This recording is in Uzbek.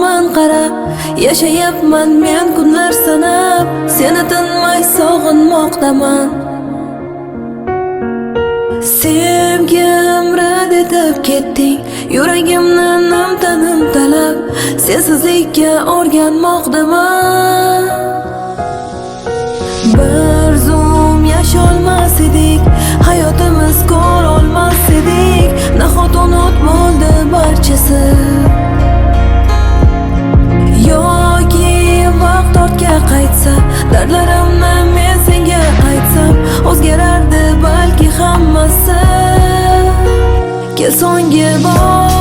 Ko'zman qara, yashayapman men kunlar sanab, seni tinmay sog'inmoqdaman. Sevgim rad etib ketding, yuragimni nimta-nimtalab, sensizlikka o'rganmoqdaman. Bir zum yasholmas edik, hayotimiz ko'rolmas edik, nahot unut bo'ldi barchasi. Yoki vaqt ortga qaytsa, dardlarimni men senga aytsam, o'zgarardi balki hammasi. Kel so'nggi bor